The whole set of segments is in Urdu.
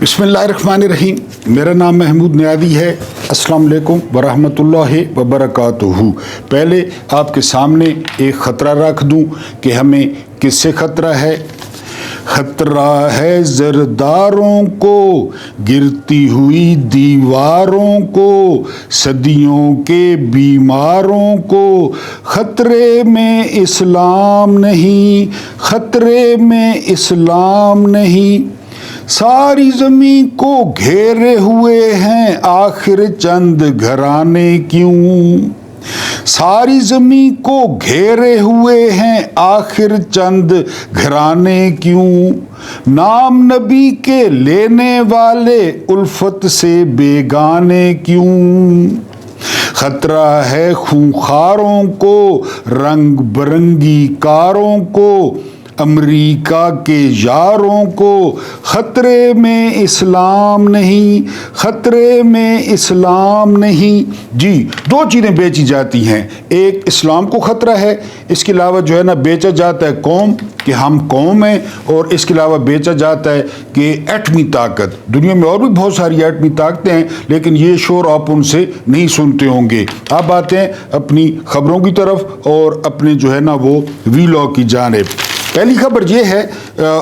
بسم اللہ الرحمن الرحیم. میرا نام محمود نیادی ہے. السلام علیکم ورحمۃ اللہ وبرکاتہ. پہلے آپ کے سامنے ایک خطرہ رکھ دوں کہ ہمیں کس سے خطرہ ہے. خطرہ ہے زرداروں کو، گرتی ہوئی دیواروں کو، صدیوں کے بیماروں کو. خطرے میں اسلام نہیں، خطرے میں اسلام نہیں. ساری زمین کو گھیرے ہوئے ہیں آخر چند گھرانے کیوں. ساری زمین کو گھیرے ہوئے ہیں آخر چند گھرانے کیوں. نام نبی کے لینے والے الفت سے بیگانے کیوں. خطرہ ہے خونخواروں کو، رنگ برنگی کاروں کو، امریکہ کے یاروں کو. خطرے میں اسلام نہیں، خطرے میں اسلام نہیں. جی، دو چیزیں بیچی جاتی ہیں. ایک اسلام کو خطرہ ہے، اس کے علاوہ جو ہے نا بیچا جاتا ہے قوم کہ ہم قوم ہیں، اور اس کے علاوہ بیچا جاتا ہے کہ ایٹمی طاقت. دنیا میں اور بھی بہت ساری ایٹمی طاقتیں ہیں لیکن یہ شور آپ ان سے نہیں سنتے ہوں گے. آپ آتے ہیں اپنی خبروں کی طرف اور اپنے جو ہے نا وہ ویلاگ کی جانب. پہلی خبر یہ ہے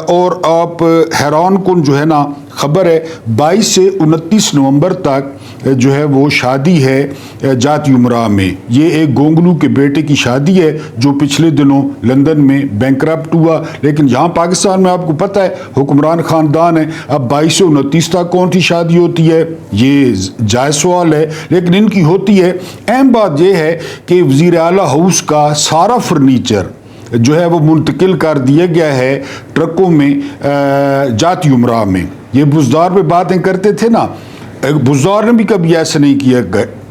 اور آپ حیران کن جو ہے نا خبر ہے. 22 سے 29 نومبر تک جو ہے وہ شادی ہے جاتی امراء میں. یہ ایک گونگلو کے بیٹے کی شادی ہے جو پچھلے دنوں لندن میں بینکرپٹ ہوا. لیکن یہاں پاکستان میں آپ کو پتہ ہے حکمران خاندان ہے. اب 22 سے 29 تک کون سی شادی ہوتی ہے یہ جائز سوال ہے، لیکن ان کی ہوتی ہے. اہم بات یہ ہے کہ وزیر اعلیٰ ہاؤس کا سارا فرنیچر جو ہے وہ منتقل کر دیا گیا ہے ٹرکوں میں جاتی امراء میں. یہ بزدار پہ باتیں کرتے تھے نا، بزدار نے بھی کبھی ایسا نہیں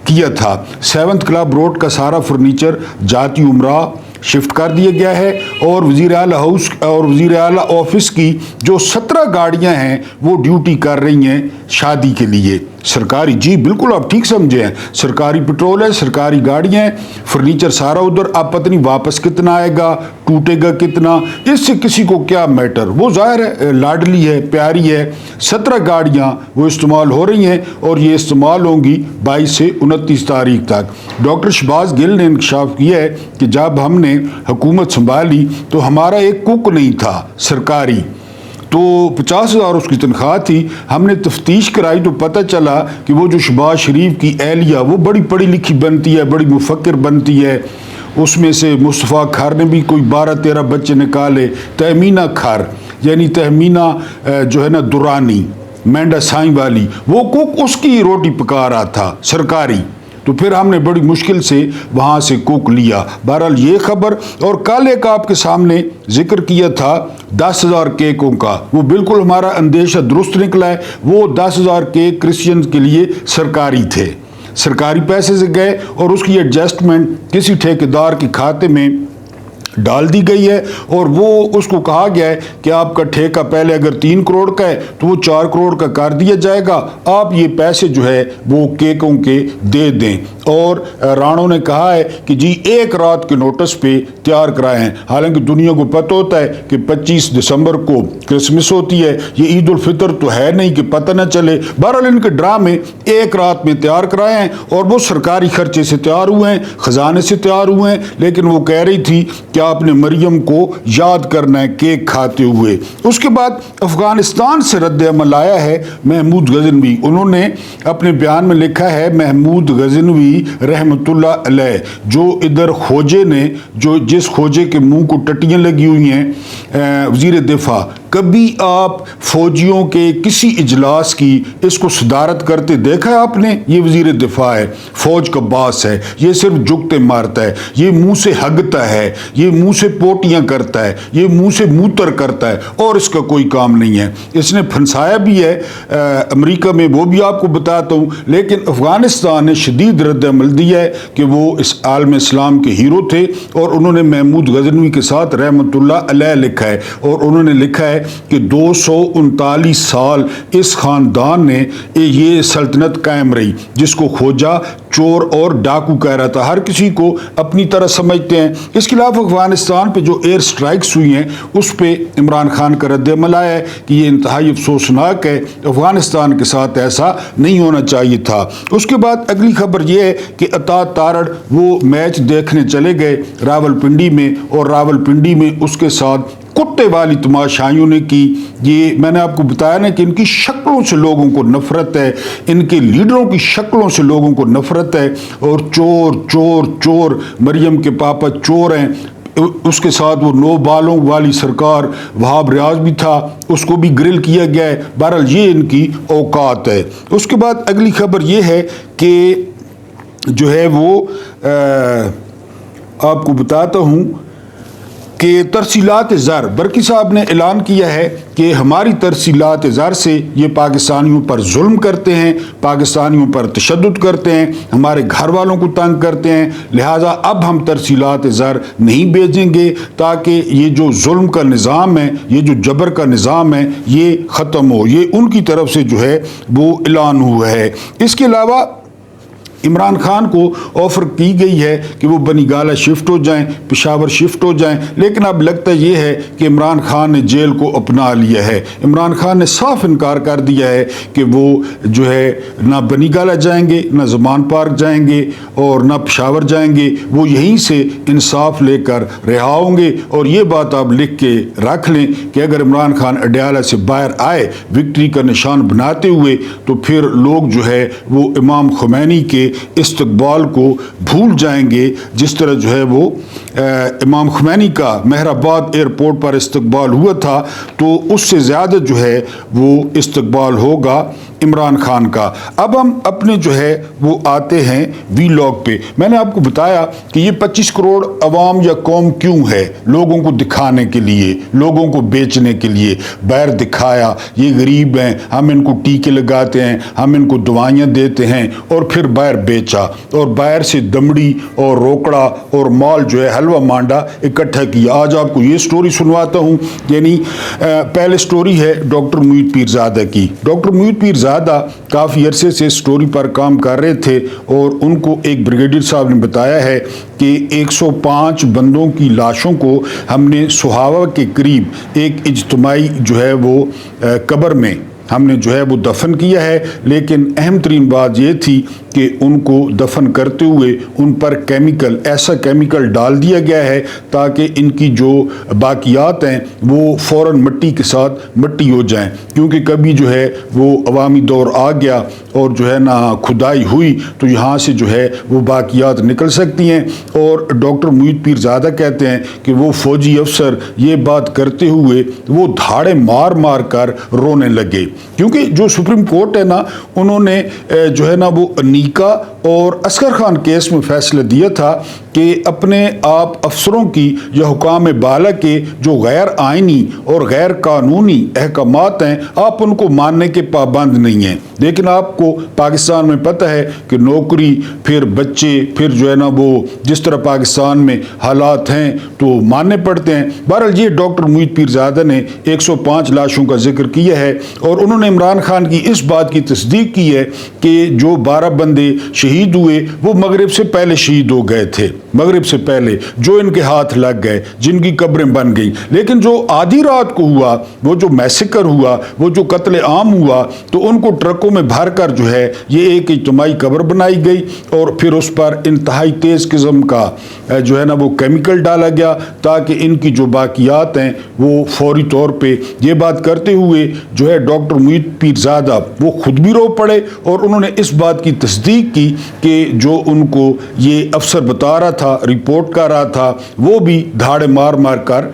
کیا تھا. 7th کلب روڈ کا سارا فرنیچر جاتی امراء شفٹ کر دیا گیا ہے، اور وزیر اعلیٰ ہاؤس اور وزیر اعلیٰ آفس کی جو 17 گاڑیاں ہیں وہ ڈیوٹی کر رہی ہیں شادی کے لیے. سرکاری، جی بالکل آپ ٹھیک سمجھے ہیں، سرکاری پٹرول ہے، سرکاری گاڑیاں ہیں، فرنیچر سارا ادھر. اب پتہ نہیں واپس کتنا آئے گا، ٹوٹے گا کتنا، اس سے کسی کو کیا میٹر. وہ ظاہر ہے لاڈلی ہے، پیاری ہے. 17 گاڑیاں وہ استعمال ہو رہی ہیں اور یہ استعمال ہوں گی 22 سے 29 تاریخ تک. ڈاکٹر شہباز گل نے انکشاف کیا ہے کہ جب ہم نے حکومت سنبھالی تو ہمارا ایک کوک نہیں تھا سرکاری، تو 50,000 اس کی تنخواہ تھی. ہم نے تفتیش کرائی تو پتہ چلا کہ وہ جو شہباز شریف کی اہلیہ وہ بڑی پڑھی لکھی بنتی ہے، بڑی مفکر بنتی ہے. اس میں سے مصطفیٰ کھر نے بھی کوئی 12-13 بچے نکالے. تہمینہ کھر یعنی تہمینہ جو ہے نا دورانی مینڈا سائیں والی، وہ کوک اس کی روٹی پکا رہا تھا سرکاری. تو پھر ہم نے بڑی مشکل سے وہاں سے کوک لیا. بہرحال یہ خبر. اور کل ایک آپ کے سامنے ذکر کیا تھا 10,000 کیکوں کا، وہ بالکل ہمارا اندیشہ درست نکلا ہے. وہ 10,000 کیک کرسچن کے لیے سرکاری تھے، سرکاری پیسے سے گئے اور اس کی ایڈجسٹمنٹ کسی ٹھیکیدار کے کھاتے میں ڈال دی گئی ہے. اور وہ اس کو کہا گیا ہے کہ آپ کا ٹھیکہ پہلے اگر 3 کروڑ کا ہے تو وہ 4 کروڑ کا کر دیا جائے گا، آپ یہ پیسے جو ہے وہ کیکوں کے دے دیں. اور رانوں نے کہا ہے کہ جی 1 رات کے نوٹس پہ تیار کرائے ہیں. حالانکہ دنیا کو پتہ ہوتا ہے کہ 25 دسمبر کو کرسمس ہوتی ہے، یہ عید الفطر تو ہے نہیں کہ پتہ نہ چلے. بہرحال ان کے ڈرامے 1 رات میں تیار کرائے ہیں اور وہ سرکاری خرچے سے تیار ہوئے ہیں، خزانے سے تیار ہوئے ہیں. لیکن وہ کہہ رہی تھی کہ آپ نے مریم کو یاد کرنا ہے کیک کھاتے ہوئے. اس کے بعد افغانستان سے رد عمل آیا ہے. محمود غزنوی، انہوں نے اپنے بیان میں لکھا ہے محمود غزنوی رحمۃ اللہ علیہ، جو ادھر خوجے نے، جو جس خوجے کے منہ کو ٹٹیاں لگی ہوئی ہیں وزیر دفاع، کبھی آپ فوجیوں کے کسی اجلاس کی اس کو صدارت کرتے دیکھا ہے آپ نے؟ یہ وزیر دفاع ہے، فوج کا باس ہے، یہ صرف جھکتے مارتا ہے، یہ منہ سے ہگتا ہے، یہ منہ سے پوٹیاں کرتا ہے، یہ منہ سے موتر کرتا ہے، اور اس کا کوئی کام نہیں ہے. اس نے پھنسایا بھی ہے امریکہ میں، وہ بھی آپ کو بتاتا ہوں. لیکن افغانستان نے شدید رد عمل دیا ہے کہ وہ اس عالم اسلام کے ہیرو تھے، اور انہوں نے محمود غزنوی کے ساتھ رحمۃ اللہ علیہ لکھا ہے، اور انہوں نے لکھا ہے کہ 239 سال اس خاندان نے یہ سلطنت قائم رہی، جس کو خواجہ چور اور ڈاکو کہہ رہا تھا۔ ہر کسی کو اپنی طرح سمجھتے ہیں۔ اس کے علاوہ افغانستان پہ جو ایئر سٹرائکس ہوئی ہیں اس پہ عمران خان کا رد عمل آیا ہے کہ یہ انتہائی افسوسناک ہے، افغانستان کے ساتھ ایسا نہیں ہونا چاہیے تھا۔ اس کے بعد اگلی خبر یہ ہے کہ عطا تارڑ وہ میچ دیکھنے چلے گئے راولپنڈی میں، اور راولپنڈی میں اس کے ساتھ کتے والی تماشائیوں نے کی۔ یہ میں نے آپ کو بتایا نا کہ ان کی شکلوں سے لوگوں کو نفرت ہے، ان کے لیڈروں کی شکلوں سے لوگوں کو نفرت ہے، اور چور چور چور، مریم کے پاپا چور ہیں۔ اس کے ساتھ وہ 9 بالوں والی سرکار وہاب ریاض بھی تھا، اس کو بھی گرل کیا گیا ہے۔ بہرحال یہ ان کی اوقات ہے۔ اس کے بعد اگلی خبر یہ ہے کہ جو ہے وہ آپ کو بتاتا ہوں کہ ترسیلات زر، برکی صاحب نے اعلان کیا ہے کہ ہماری ترسیلات زر سے یہ پاکستانیوں پر ظلم کرتے ہیں، پاکستانیوں پر تشدد کرتے ہیں، ہمارے گھر والوں کو تنگ کرتے ہیں، لہٰذا اب ہم ترسیلات زر نہیں بھیجیں گے تاکہ یہ جو ظلم کا نظام ہے، یہ جو جبر کا نظام ہے، یہ ختم ہو۔ یہ ان کی طرف سے جو ہے وہ اعلان ہوا ہے۔ اس کے علاوہ عمران خان کو آفر کی گئی ہے کہ وہ بنی گالہ شفٹ ہو جائیں، پشاور شفٹ ہو جائیں، لیکن اب لگتا یہ ہے کہ عمران خان نے جیل کو اپنا لیا ہے۔ عمران خان نے صاف انکار کر دیا ہے کہ وہ جو ہے نہ بنی گالہ جائیں گے، نہ زمان پارک جائیں گے، اور نہ پشاور جائیں گے۔ وہ یہیں سے انصاف لے کر رہا ہوں گے۔ اور یہ بات آپ لکھ کے رکھ لیں کہ اگر عمران خان اڈیالہ سے باہر آئے وکٹری کا نشان بناتے ہوئے، تو پھر لوگ جو ہے وہ امام خمینی کے استقبال کو بھول جائیں گے، جس طرح جو ہے وہ امام خمینی کا مہرآباد ایئرپورٹ پر استقبال ہوا تھا، تو اس سے زیادہ جو ہے وہ استقبال ہوگا عمران خان کا۔ اب ہم اپنے جو ہے وہ آتے ہیں وی لاگ پہ۔ میں نے آپ کو بتایا کہ یہ 25 کروڑ عوام یا قوم کیوں ہے، لوگوں کو دکھانے کے لیے، لوگوں کو بیچنے کے لیے۔ باہر دکھایا یہ غریب ہیں، ہم ان کو ٹیکے لگاتے ہیں، ہم ان کو دوائیاں دیتے ہیں، اور پھر باہر بیچا، اور باہر سے دمڑی اور روکڑا اور مال جو ہے حلوہ مانڈا اکٹھا کیا۔ آج آپ کو یہ سٹوری سنواتا ہوں۔ یعنی پہلے سٹوری ہے ڈاکٹر محیط پیرزادہ کی۔ ڈاکٹر محیط پیرزادہ کافی عرصے سے سٹوری پر کام کر رہے تھے، اور ان کو ایک بریگیڈیئر صاحب نے بتایا ہے کہ 105 بندوں کی لاشوں کو ہم نے سہاوا کے قریب ایک اجتماعی جو ہے وہ قبر میں ہم نے جو ہے وہ دفن کیا ہے، لیکن اہم ترین بات یہ تھی کہ ان کو دفن کرتے ہوئے ان پر کیمیکل، ایسا کیمیکل ڈال دیا گیا ہے تاکہ ان کی جو باقیات ہیں وہ فوراً مٹی کے ساتھ مٹی ہو جائیں، کیونکہ کبھی جو ہے وہ عوامی دور آ گیا اور جو ہے نا کھدائی ہوئی تو یہاں سے جو ہے وہ باقیات نکل سکتی ہیں۔ اور ڈاکٹر محیط پیرزادہ کہتے ہیں کہ وہ فوجی افسر یہ بات کرتے ہوئے وہ دھاڑے مار مار کر رونے لگے، کیونکہ جو سپریم کورٹ ہے نا، انہوں نے جو ہے نا وہ انیکا اور اصغر خان کیس میں فیصلہ دیا تھا کہ اپنے آپ افسروں کی یا حکام بالا کے جو غیر آئینی اور غیر قانونی احکامات ہیں، آپ ان کو ماننے کے پابند نہیں ہیں۔ لیکن آپ کو پاکستان میں پتہ ہے کہ نوکری، پھر بچے، پھر جو ہے نا وہ جس طرح پاکستان میں حالات ہیں تو ماننے پڑتے ہیں۔ بہرحال یہ ڈاکٹر محیط پیرزادہ نے 105 لاشوں کا ذکر کیا ہے، اور انہوں نے عمران خان کی اس بات کی تصدیق کی ہے کہ جو 12 بندے شہید ہوئے وہ مغرب سے پہلے شہید ہو گئے تھے، مغرب سے پہلے جو ان کے ہاتھ لگ گئے، جن کی قبریں بن گئیں۔ لیکن جو آدھی رات کو ہوا، وہ جو میسیکر ہوا، وہ جو قتل عام ہوا، تو ان کو ٹرکوں میں بھر کر جو ہے یہ ایک اجتماعی قبر بنائی گئی، اور پھر اس پر انتہائی تیز قسم کا جو ہے نا وہ کیمیکل ڈالا گیا تاکہ ان کی جو باقیات ہیں وہ فوری طور پہ۔ یہ بات کرتے ہوئے جو ہے ڈاکٹر محیط پیرزادہ وہ خود بھی رو پڑے، اور انہوں نے اس بات کی تصدیق کی کہ جو ان کو یہ افسر بتا رہا تھا، رپورٹ کر رہا تھا، وہ بھی دھاڑے مار مار کر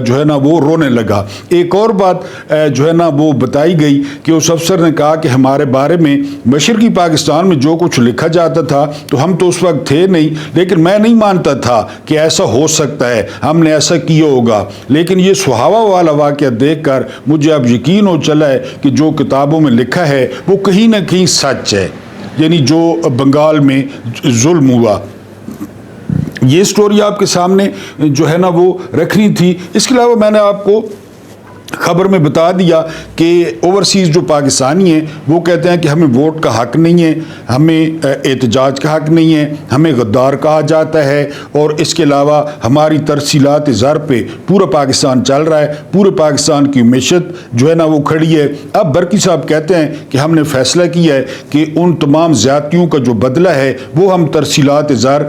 جو ہے نا وہ رونے لگا۔ ایک اور بات جو ہے نا وہ بتائی گئی کہ اس افسر نے کہا کہ ہمارے بارے میں مشرقی پاکستان میں جو کچھ لکھا جاتا تھا تو ہم تو اس وقت تھے نہیں، لیکن میں نہیں مانتا تھا کہ ایسا ہو سکتا ہے، ہم نے ایسا کیا ہوگا۔ لیکن یہ سہاوا والا واقعہ دیکھ کر مجھے اب یقین ہو چلا ہے کہ جو کتابوں میں لکھا ہے وہ کہیں نہ کہیں سچ ہے، یعنی جو بنگال میں ظلم ہوا۔ یہ سٹوری آپ کے سامنے جو ہے نا وہ رکھنی تھی۔ اس کے علاوہ میں نے آپ کو خبر میں بتا دیا کہ اوورسیز جو پاکستانی ہیں وہ کہتے ہیں کہ ہمیں ووٹ کا حق نہیں ہے، ہمیں احتجاج کا حق نہیں ہے، ہمیں غدار کہا جاتا ہے، اور اس کے علاوہ ہماری ترسیلات زر پہ پورا پاکستان چل رہا ہے، پورے پاکستان کی معیشت جو ہے نا وہ کھڑی ہے۔ اب برکی صاحب کہتے ہیں کہ ہم نے فیصلہ کیا ہے کہ ان تمام زیادتیوں کا جو بدلہ ہے وہ ہم ترسیلات زر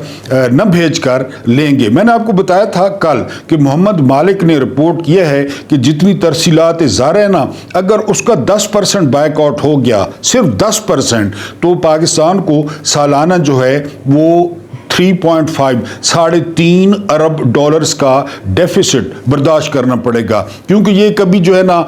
نہ بھیج کر لیں گے۔ میں نے آپ کو بتایا تھا کل کہ محمد مالک نے رپورٹ کیا ہے کہ جتنی ترسیلات زر ہے نا، اگر اس کا 10% بائک آؤٹ ہو گیا، صرف 10%، تو پاکستان کو سالانہ جو ہے وہ 3.5 ارب ڈالرز کا ڈیفیسٹ برداشت کرنا پڑے گا، کیونکہ یہ کبھی جو ہے نا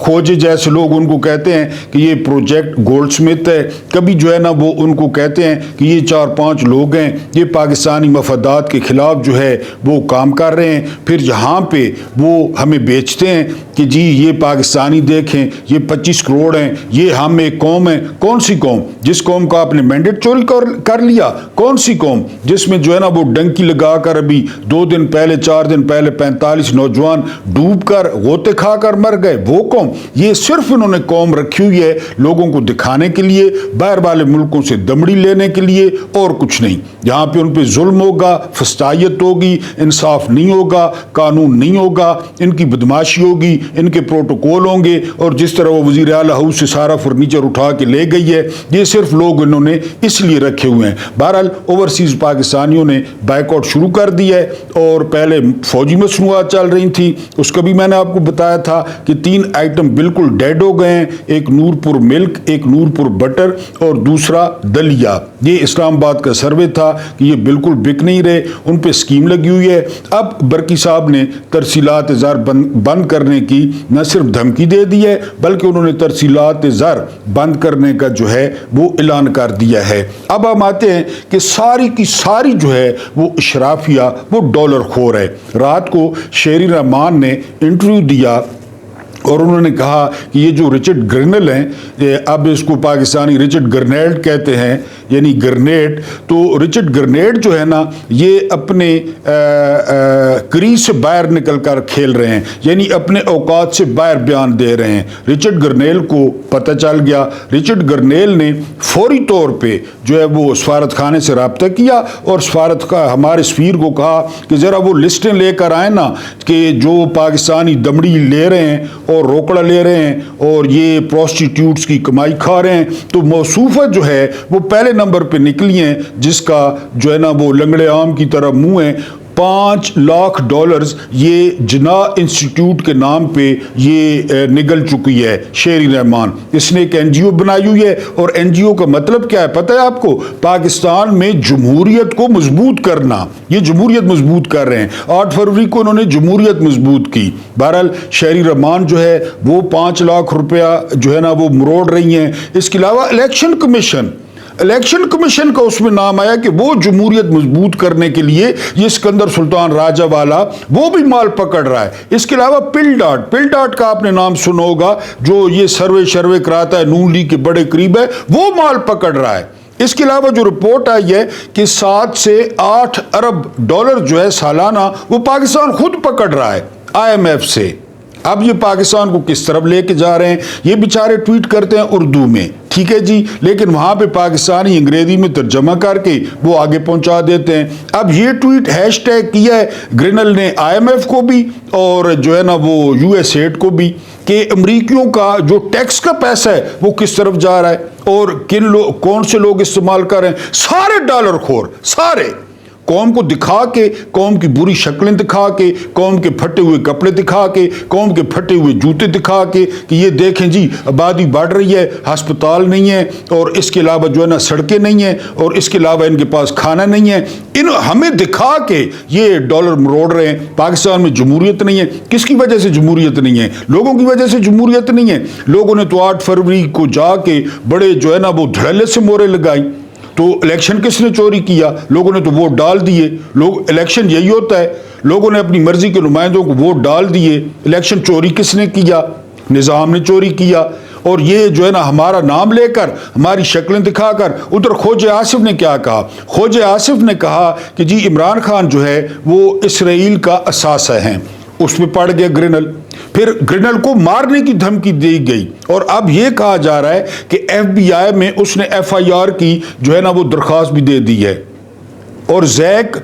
کھوجے جیسے لوگ ان کو کہتے ہیں کہ یہ پروجیکٹ گولڈ سمتھ ہے، کبھی جو ہے نا وہ ان کو کہتے ہیں کہ یہ 4-5 لوگ ہیں، یہ پاکستانی مفادات کے خلاف جو ہے وہ کام کر رہے ہیں، پھر یہاں پہ وہ ہمیں بیچتے ہیں کہ جی یہ پاکستانی دیکھیں یہ 25 کروڑ ہیں، یہ ہم ایک قوم ہے۔ کون سی قوم؟ جس قوم کا آپ نے مینڈیٹ چوری کر لیا؟ کون سی قوم جس میں جو ہے نا وہ ڈنکی لگا کر ابھی 2 دن پہلے 4 دن پہلے 45 نوجوان ڈوب کر غوطے کھا کر مر گئے؟ وہ قوم؟ یہ صرف انہوں نے قوم رکھی ہوئی ہے لوگوں کو دکھانے کے لیے، باہر والے ملکوں سے دمڑی لینے کے لیے، اور کچھ نہیں۔ یہاں پہ ان پہ ظلم ہوگا، فسطائیت ہوگی، انصاف نہیں ہوگا، قانون نہیں ہوگا، ان کی بدماشی ہوگی، ان کے پروٹوکول ہوں گے، اور جس طرح وہ وزیر اعلیٰ ہاؤس سے سارا فرنیچر اٹھا کے لے گئی ہے، یہ صرف لوگ انہوں نے اس لیے رکھے ہوئے ہیں۔ بہرحال اوورسیز پاکستانیوں نے بائک آؤٹ شروع کر دیا ہے، اور پہلے فوجی مصنوعات چل رہی تھیں، اس کا بھی میں نے آپ کو بتایا تھا کہ 3 آئٹم بالکل ڈیڈ ہو گئے ہیں، ایک نور پور ملک، ایک نور پور بٹر، اور دوسرا دلیا۔ یہ اسلام آباد کا سروے تھا کہ یہ بالکل بک نہیں رہے، ان پہ اسکیم لگی ہوئی ہے۔ اب برکی صاحب نے ترسیلات زر بند کرنے کی نہ صرف دھمکی دے دی ہے، بلکہ انہوں نے ترسیلات زر بند کرنے کا جو ہے وہ اعلان کر دیا ہے۔ اب ہم آتے ہیں کہ ساری کی ساری جو ہے وہ اشرافیہ وہ ڈالر خور ہے۔ رات کو شیری رحمان نے انٹرویو دیا اور انہوں نے کہا کہ یہ جو رچرڈ گرنل ہیں، اب اس کو پاکستانی رچرڈ گرنیڈ کہتے ہیں، یعنی گرنیڈ، تو رچرڈ گرنیڈ جو ہے نا یہ اپنے کریز سے باہر نکل کر کھیل رہے ہیں، یعنی اپنے اوقات سے باہر بیان دے رہے ہیں۔ رچرڈ گرنیل کو پتہ چل گیا، رچرڈ گرنیل نے فوری طور پہ جو ہے وہ سفارت خانے سے رابطہ کیا، اور سفارت کا ہمارے سفیر کو کہا کہ ذرا وہ لسٹیں لے کر آئیں نا کہ جو پاکستانی دمڑی لے رہے ہیں اور روکڑا لے رہے ہیں اور یہ پروسٹیٹیوٹس کی کمائی کھا رہے ہیں، تو موصوفہ جو ہے وہ پہلے نمبر پہ نکلی ہیں، جس کا جو ہے نا وہ لنگڑے عام کی طرح منہ ہے۔ $5 لاکھ یہ جناح انسٹیٹیوٹ کے نام پہ یہ نگل چکی ہے شیری رحمان۔ اس نے ایک NGO بنائی ہوئی ہے، اور NGO کا مطلب کیا ہے پتہ ہے آپ کو؟ پاکستان میں جمہوریت کو مضبوط کرنا۔ یہ جمہوریت مضبوط کر رہے ہیں۔ 8 فروری کو انہوں نے جمہوریت مضبوط کی۔ بہرحال شیری رحمان جو ہے وہ 5 لاکھ روپیہ جو ہے نا وہ مروڑ رہی ہیں۔ اس کے علاوہ الیکشن کمیشن کا اس میں نام آیا کہ وہ جمہوریت مضبوط کرنے کے لیے یہ اسکندر سلطان راجہ والا وہ بھی مال پکڑ رہا ہے۔ اس کے علاوہ پل ڈاٹ کا آپ نے نام سنا ہوگا، جو یہ سروے کراتا ہے، نون لیگ کے بڑے قریب ہے، وہ مال پکڑ رہا ہے۔ اس کے علاوہ جو رپورٹ آئی ہے کہ 7 سے 8 ارب ڈالر جو ہے سالانہ وہ پاکستان خود پکڑ رہا ہے IMF سے۔ اب یہ پاکستان کو کس طرف لے کے جا رہے ہیں؟ یہ بیچارے ٹویٹ کرتے ہیں اردو میں، ٹھیک ہے جی، لیکن وہاں پہ پاکستانی انگریزی میں ترجمہ کر کے وہ آگے پہنچا دیتے ہیں۔ اب یہ ٹویٹ ہیش ٹیگ کیا ہے گرنل نے IMF کو بھی اور جو ہے نا وہ USAID کو بھی، کہ امریکیوں کا جو ٹیکس کا پیسہ ہے وہ کس طرف جا رہا ہے اور کون سے لوگ استعمال کر رہے ہیں؟ سارے ڈالر خور، سارے قوم کو دکھا کے، قوم کی بری شکلیں دکھا کے، قوم کے پھٹے ہوئے کپڑے دکھا کے، قوم کے پھٹے ہوئے جوتے دکھا کے کہ یہ دیکھیں جی آبادی بڑھ رہی ہے، ہسپتال نہیں ہے، اور اس کے علاوہ جو ہے نا سڑکیں نہیں ہیں، اور اس کے علاوہ ان کے پاس کھانا نہیں ہے، ہمیں دکھا کے یہ ڈالر مروڑ رہے ہیں۔ پاکستان میں جمہوریت نہیں ہے۔ کس کی وجہ سے جمہوریت نہیں ہے؟ لوگوں کی وجہ سے جمہوریت نہیں ہے۔ لوگوں نے تو 8 فروری کو جا کے بڑے جو ہے نا وہ دھڑلے سے مورے لگائی۔ تو الیکشن کس نے چوری کیا؟ لوگوں نے تو ووٹ ڈال دیے۔ الیکشن یہی ہوتا ہے، لوگوں نے اپنی مرضی کے نمائندوں کو ووٹ ڈال دیے۔ الیکشن چوری کس نے کیا؟ نظام نے چوری کیا۔ اور یہ جو ہے نا ہمارا نام لے کر، ہماری شکلیں دکھا کر، ادھر خوج آصف نے کیا کہا؟ خوج آصف نے کہا کہ جی عمران خان جو ہے وہ اسرائیل کا اثاثہ ہیں۔ اس میں پڑ گیا گرنل۔ پھر گرینل کو مارنے کی دھمکی دی گئی، اور اب یہ کہا جا رہا ہے کہ FBI میں اس نے FIR کی جو ہے نا وہ درخواست بھی دے دی ہے۔ اور زیک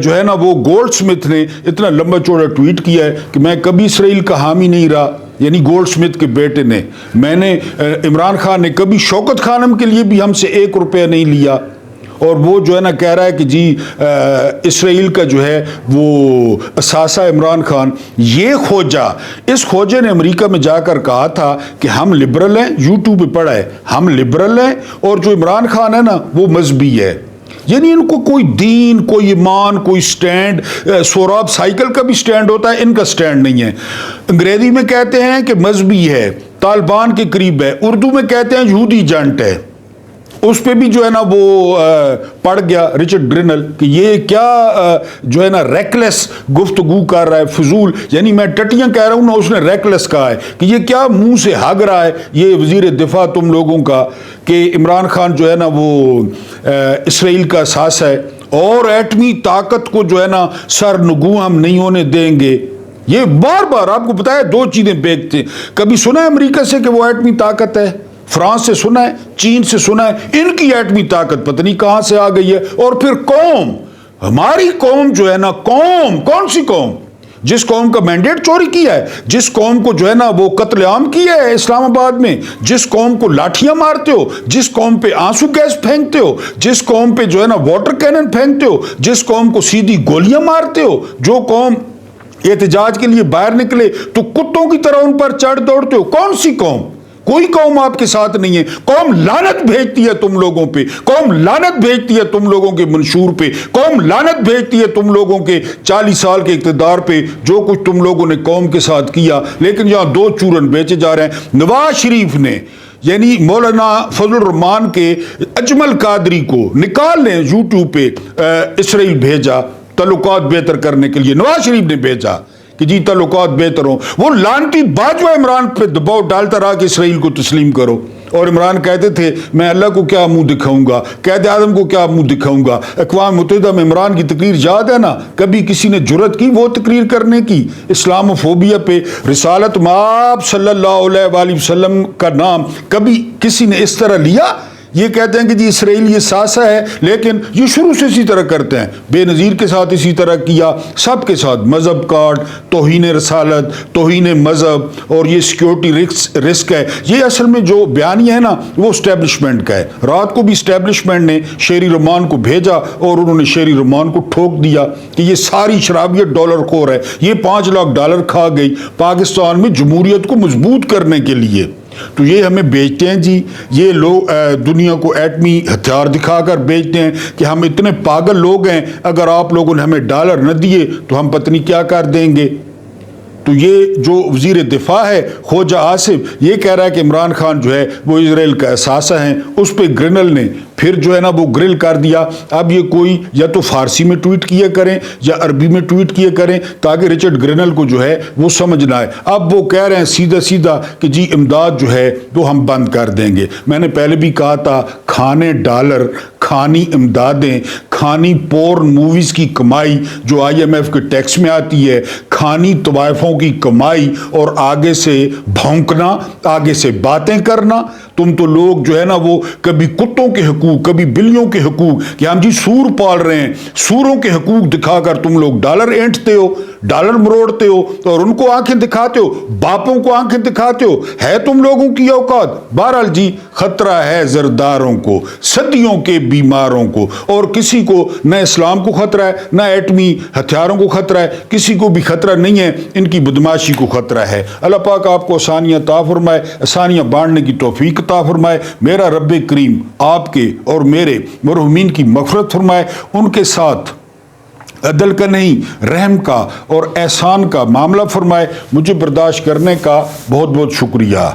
جو ہے نا وہ گولڈ سمتھ نے اتنا لمبا چوڑا ٹویٹ کیا ہے کہ میں کبھی اسرائیل کا حامی نہیں رہا، یعنی گولڈ سمتھ کے بیٹے نے، میں نے عمران خان نے کبھی شوکت خانم کے لیے بھی ہم سے 1 روپیہ نہیں لیا، اور وہ جو ہے نا کہہ رہا ہے کہ جی اسرائیل کا جو ہے وہ اثاثہ عمران خان۔ یہ خوجہ، اس خوجے نے امریکہ میں جا کر کہا تھا کہ ہم لبرل ہیں، یوٹیوب پہ پڑھا ہے، ہم لبرل ہیں اور جو عمران خان ہے نا وہ مذہبی ہے۔ یعنی ان کو کوئی دین، کوئی ایمان، کوئی سٹینڈ، سوراب سائیکل کا بھی سٹینڈ ہوتا ہے، ان کا سٹینڈ نہیں ہے۔ انگریزی میں کہتے ہیں کہ مذہبی ہے، طالبان کے قریب ہے، اردو میں کہتے ہیں یہودی جنٹ ہے۔ اس پہ بھی جو ہے نا وہ پڑ گیا رچرڈ گرینل کہ یہ کیا جو ہے نا ریکلیس گفتگو کر رہا ہے، فضول، یعنی میں ٹٹیاں کہہ رہا ہوں نا، اس نے ریکلیس کہا ہے کہ یہ کیا منہ سے ہگ رہا ہے یہ وزیر دفاع تم لوگوں کا کہ عمران خان جو ہے نا وہ اسرائیل کا اثاثہ ہے اور ایٹمی طاقت کو جو ہے نا سر نگوں ہم نہیں ہونے دیں گے۔ یہ بار بار آپ کو پتا ہے 2 چیزیں بیچتے ہیں۔ کبھی سنا ہے امریکہ سے کہ وہ ایٹمی طاقت ہے؟ فرانس سے سنا ہے، چین سے سنا ہے، ان کی ایٹمی طاقت پتہ نہیں کہاں سے آ گئی ہے۔ اور پھر قوم، ہماری قوم جو ہے نا، قوم کون سی قوم؟ جس قوم کا مینڈیٹ چوری کیا ہے، جس قوم کو جو ہے نا وہ قتل عام کیا ہے اسلام آباد میں، جس قوم کو لاٹھیاں مارتے ہو، جس قوم پہ آنسو گیس پھینکتے ہو، جس قوم پہ جو ہے نا واٹر کینن پھینکتے ہو، جس قوم کو سیدھی گولیاں مارتے ہو، جو قوم احتجاج کے لیے باہر نکلے تو کتوں کی طرح ان پر چڑھ دوڑتے ہو، کون سی قوم؟ کوئی قوم آپ کے ساتھ نہیں ہے۔ قوم لعنت بھیجتی ہے تم لوگوں پہ، قوم لعنت بھیجتی ہے تم لوگوں کے منشور پہ، قوم لعنت بھیجتی ہے تم لوگوں کے 40 سال کے اقتدار پہ، جو کچھ تم لوگوں نے قوم کے ساتھ کیا۔ لیکن یہاں 2 چورن بیچے جا رہے ہیں۔ نواز شریف نے یعنی مولانا فضل الرحمان کے اجمل قادری کو نکال لیں یوٹیوب پہ، اسرائیل بھیجا تعلقات بہتر کرنے کے لیے، نواز شریف نے بھیجا کہ جی تعلقات بہتر ہوں۔ وہ لانتی باجوہ عمران پہ دباؤ ڈالتا رہا کہ اسرائیل کو تسلیم کرو، اور عمران کہتے تھے میں اللہ کو کیا منہ دکھاؤں گا، قائد اعظم کو کیا منہ دکھاؤں گا۔ اقوام متحدہ میں عمران کی تقریر یاد ہے نا، کبھی کسی نے جرت کی وہ تقریر کرنے کی اسلام فوبیا پہ؟ رسالت مآب صلی اللہ علیہ وآلہ وسلم کا نام کبھی کسی نے اس طرح لیا؟ یہ کہتے ہیں کہ جی اسرائیل یہ ساسا ہے، لیکن یہ شروع سے اسی طرح کرتے ہیں۔ بے نظیر کے ساتھ اسی طرح کیا، سب کے ساتھ مذہب کارڈ، توہین رسالت، توہین مذہب، اور یہ سیکیورٹی رسک ہے۔ یہ اصل میں جو بیانیہ ہے نا وہ اسٹیبلشمنٹ کا ہے۔ رات کو بھی اسٹیبلشمنٹ نے شیری رحمان کو بھیجا اور انہوں نے شیری رحمان کو ٹھوک دیا کہ یہ ساری شرابیت ڈالر خور ہے، یہ $5 لاکھ کھا گئی پاکستان میں جمہوریت کو مضبوط کرنے کے لیے۔ تو یہ ہمیں بیچتے ہیں جی، یہ لوگ دنیا کو ایٹمی ہتھیار دکھا کر بیچتے ہیں کہ ہم اتنے پاگل لوگ ہیں، اگر آپ لوگوں نے ہمیں ڈالر نہ دیے تو ہم پتہ نہیں کیا کر دیں گے۔ تو یہ جو وزیر دفاع ہے خوجہ آصف، یہ کہہ رہا ہے کہ عمران خان جو ہے وہ اسرائیل کا اثاثہ ہیں۔ اس پہ گرینل نے پھر جو ہے نا وہ گرل کر دیا۔ اب یہ کوئی یا تو فارسی میں ٹویٹ کیا کریں یا عربی میں ٹویٹ کیا کریں تاکہ رچرڈ گرینل کو جو ہے وہ سمجھ نہ آئے۔ اب وہ کہہ رہے ہیں سیدھا سیدھا کہ جی امداد جو ہے وہ ہم بند کر دیں گے۔ میں نے پہلے بھی کہا تھا، کھانے ڈالر، کھانی امدادیں، کھانی پورن موویز کی کمائی جو IMF کے ٹیکس میں آتی ہے، کھانی طوائفوں کی کمائی، اور آگے سے بھونکنا، آگے سے باتیں کرنا۔ تم تو لوگ جو ہے نا وہ کبھی کتوں کے حقوق، کبھی بلیوں کے حقوق، کہ ہم جی سور پال رہے ہیں، سوروں کے حقوق دکھا کر تم لوگ ڈالر اینٹتے ہو، ڈالر مروڑتے ہو اور ان کو آنکھیں دکھاتے ہو، باپوں کو آنکھیں دکھاتے ہو۔ ہے تم لوگوں کی اوقات؟ بہرحال جی خطرہ ہے زرداروں کو، صدیوں کے بیماروں کو، اور کسی کو نہ اسلام کو خطرہ ہے، نہ ایٹمی ہتھیاروں کو خطرہ ہے، کسی کو بھی خطرہ نہیں ہے، ان کی بدماشی کو خطرہ ہے۔ اللہ پاک آپ کو آسانیاں عطا فرمائے، آسانیاں بانٹنے کی توفیق عطا فرمائے۔ میرا رب کریم آپ کے اور میرے مرحومین کی مغفرت فرمائے، ان کے ساتھ عدل کا نہیں رحم کا اور احسان کا معاملہ فرمائے۔ مجھے برداشت کرنے کا بہت بہت شکریہ۔